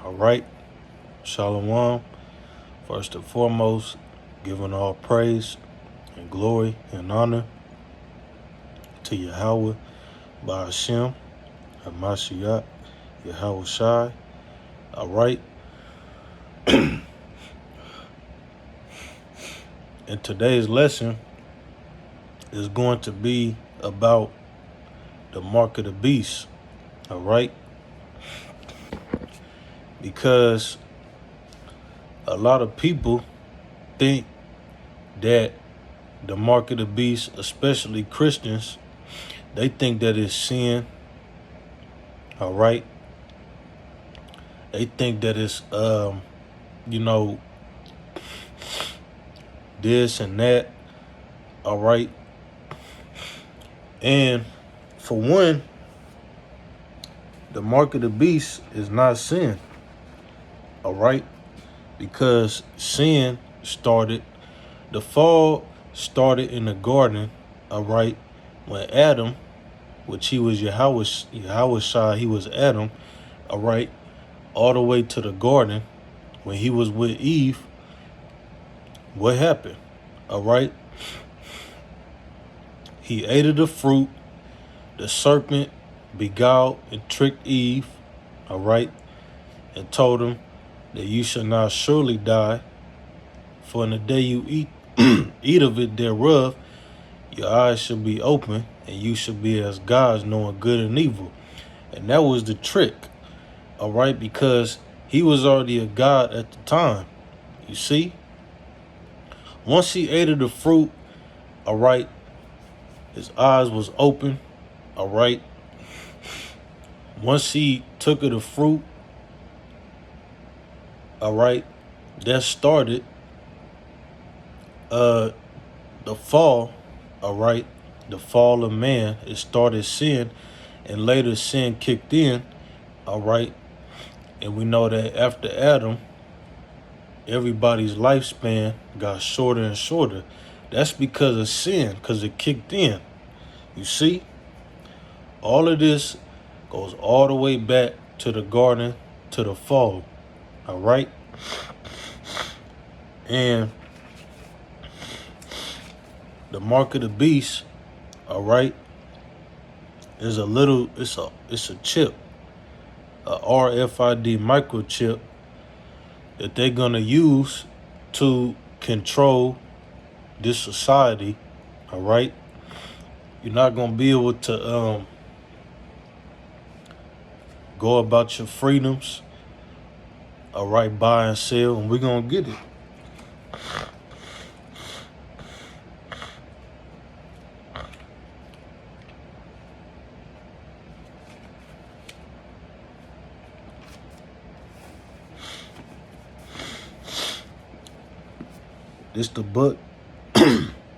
All right. Shalom. First and foremost, giving all praise and glory and honor to Yahweh, Ba'ashem, Hamashiach, Yahweh Shai. All right. And today's lesson is going to be about the mark of the beast. All right. Because a lot of people think that the mark of the beast, especially Christians, they think that it's sin. All right. They think that it's, this and that. All right. And for one, the mark of the beast is not sin. All right. Because sin started, the fall started in the garden. All right. When Adam, which he was Yahweh Shai, he was Adam. All right. All the way to the garden, when he was with Eve, what happened? All right. He ate of the fruit. The serpent beguiled and tricked Eve. All right. And told him that you shall not surely die. For in the day you eat eat of it thereof, your eyes shall be open, and you shall be as gods, knowing good and evil. And that was the trick. All right, because he was already a god at the time. You see? Once he ate of the fruit, all right, his eyes was open. All right. Once he took of the fruit, all right, that started the fall. All right. The fall of man. It started sin, and later sin kicked in. All right. And we know that after Adam, everybody's lifespan got shorter and shorter. That's because of sin, because it kicked in. You see? All of this goes all the way back to the garden, to the fall. All right? And the mark of the beast, all right, is it's a chip, a RFID microchip that they're going to use to control this society. All right. You're not going to be able to go about your freedoms. All right. Buy and sell, and we're going to get it. This the book.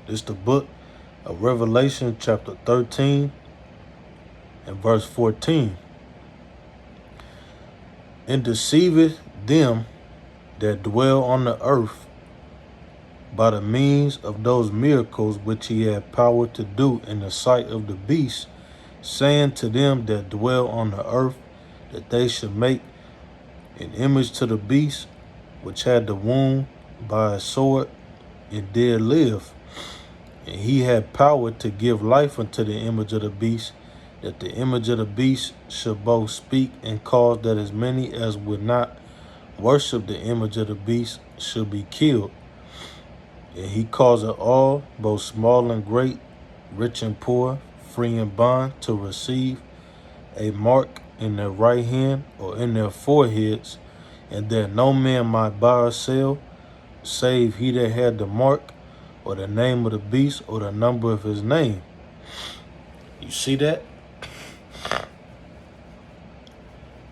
This the book of Revelation, chapter 13 and verse 14. And deceiveth them that dwell on the earth by the means of those miracles which he had power to do in the sight of the beast, saying to them that dwell on the earth that they should make an image to the beast, which had the wound by a sword, and did live. And he had power to give life unto the image of the beast, that the image of the beast should both speak and cause that as many as would not worship the image of the beast should be killed. And he causeth all, both small and great, rich and poor, free and bond, to receive a mark in their right hand or in their foreheads, and that no man might buy or sell, save he that had the mark, or the name of the beast, or the number of his name. You see that?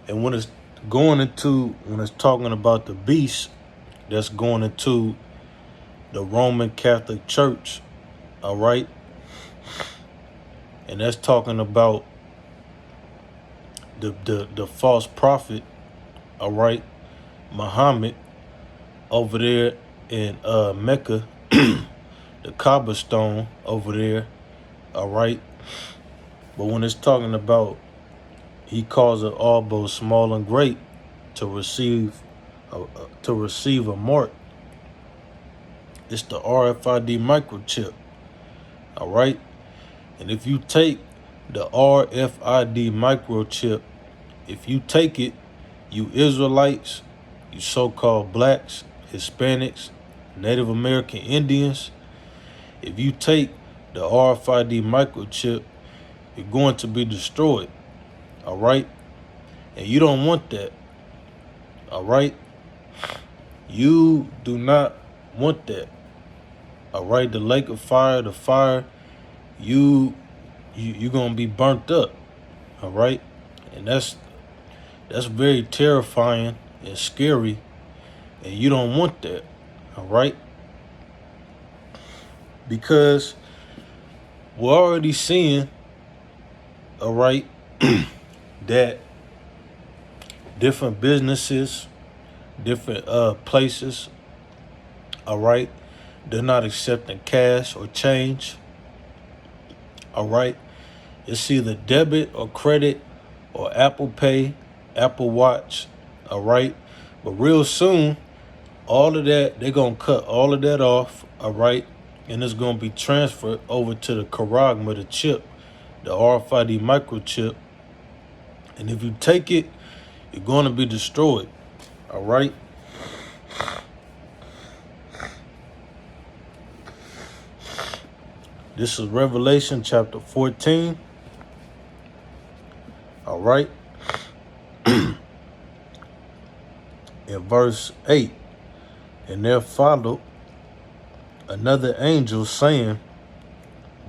And when it's talking about the beast, that's going into the Roman Catholic Church, all right? And that's talking about the false prophet, all right, Muhammad, over there in Mecca, the Kaaba stone over there, all right? But when it's talking about he calls it all, both small and great, to receive a mark. It's the RFID microchip. All right. And if you take the RFID microchip, if you take it, you Israelites, you so-called blacks, Hispanics, Native American Indians, if you take the RFID microchip, you're going to be destroyed. All right. And you don't want that. All right. You do not want that. All right. The lake of fire, the fire, you're gonna be burnt up. All right. And that's very terrifying and scary, and you don't want that. All right. Because we're already seeing, all right, that different businesses, different places, all right, they're not accepting cash or change. All right. It's either debit or credit or Apple Pay, Apple Watch. All right. But real soon, all of that, they're going to cut all of that off. All right. And it's going to be transferred over to the charagma, the chip, the RFID microchip. And if you take it, you're going to be destroyed. All right. This is Revelation chapter 14. All right. In verse 8, and there followed another angel saying,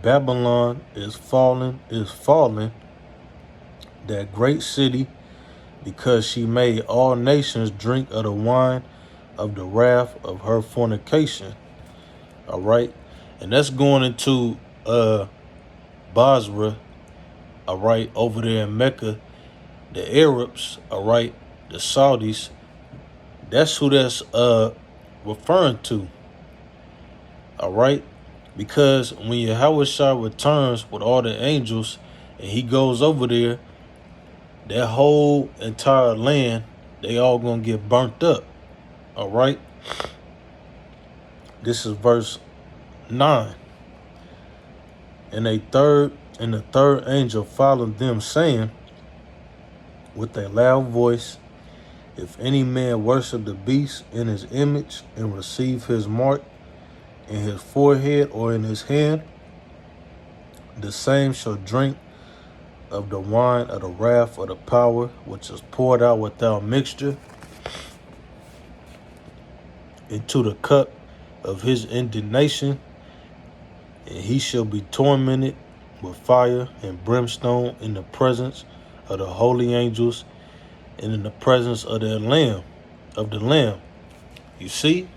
Babylon is fallen, that great city, because she made all nations drink of the wine of the wrath of her fornication. All right. And that's going into Basra, all right, over there in Mecca. The Arabs, all right, the Saudis, that's who that's referring to. All right. Because when Yahushua returns with all the angels and he goes over there, that whole entire land, they all gonna get burnt up. All right. This is verse 9. And the third angel followed them, saying with a loud voice, if any man worship the beast in his image and receive his mark in his forehead or in his hand, the same shall drink of the wine of the wrath of the power, which is poured out without mixture, into the cup of his indignation, and he shall be tormented with fire and brimstone in the presence of the holy angels and in the presence of the Lamb. You see?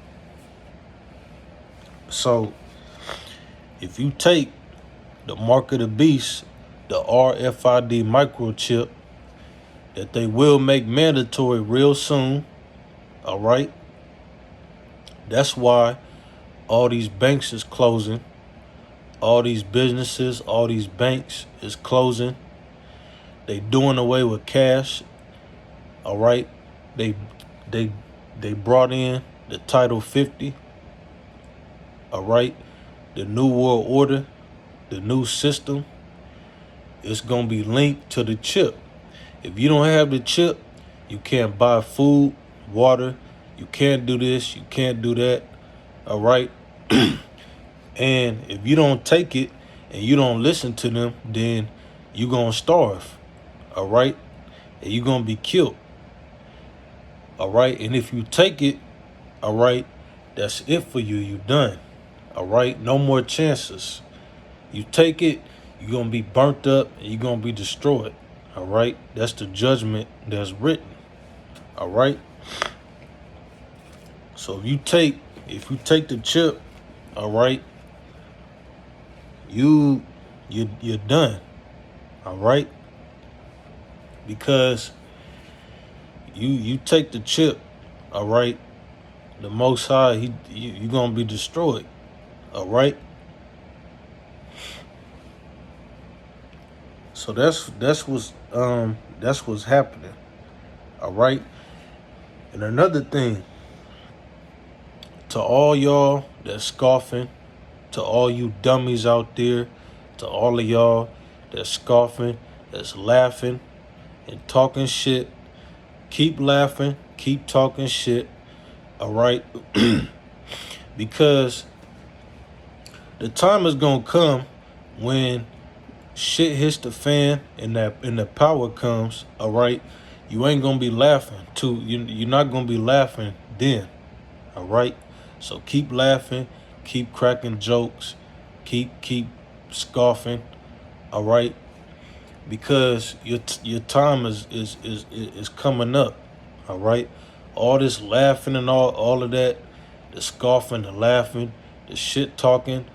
So if you take the mark of the beast, the RFID microchip, that they will make mandatory real soon, all right? That's why all these banks is closing. All these businesses, all these banks is closing. They doing away with cash. All right. They brought in the Title 50. All right. The New World Order, the new system, it's gonna be linked to the chip. If you don't have the chip, you can't buy food, water, you can't do this, you can't do that. All right. And if you don't take it and you don't listen to them, then you're going to starve. All right. And you're going to be killed. All right. And if you take it, all right, that's it for you. You're done. All right. No more chances. You take it, you're going to be burnt up and you're going to be destroyed. All right. That's the judgment that's written. All right. So if you take the chip, all right, you're done. All right. Because you take the chip, all right, the Most High, you're gonna be destroyed. All right. So that's what's happening. All right. And another thing, to all y'all that's scoffing, to all you dummies out there, to all of y'all that's scoffing, that's laughing and talking shit, keep laughing, keep talking shit, all right? Because the time is gonna come when shit hits the fan and the power comes, all right? You ain't gonna be laughing too. You're not gonna be laughing then, all right? So keep laughing, keep cracking jokes, keep scoffing, all right? Because your time is coming up, all right? All this laughing and all of that, the scoffing, the laughing, the shit talking,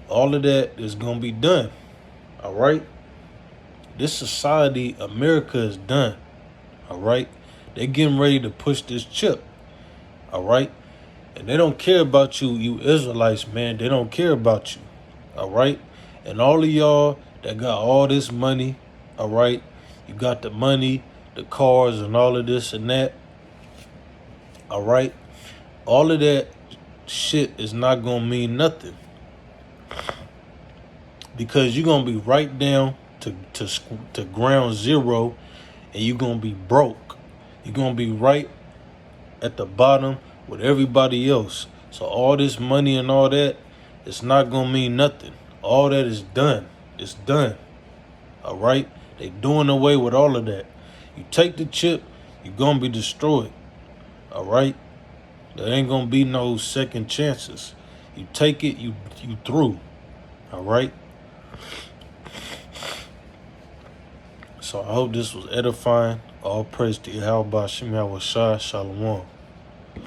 all of that is gonna be done, all right? This society, America, is done, all right? They getting ready to push this chip, all right? And they don't care about you Israelites, man. They don't care about you, all right? And all of y'all that got all this money, all right? You got the money, the cars, and all of this and that, all right? All of that shit is not going to mean nothing. Because you're going to be right down to ground zero, and you're going to be broke. You're going to be right at the bottom with everybody else. So all this money and all that, it's not going to mean nothing. All that is done. It's done. All right? They doing away with all of that. You take the chip, you're going to be destroyed. All right? There ain't going to be no second chances. You take it, you through. All right? So I hope this was edifying. All praise to Yahweh Shem Yahweh Shai. Shalom.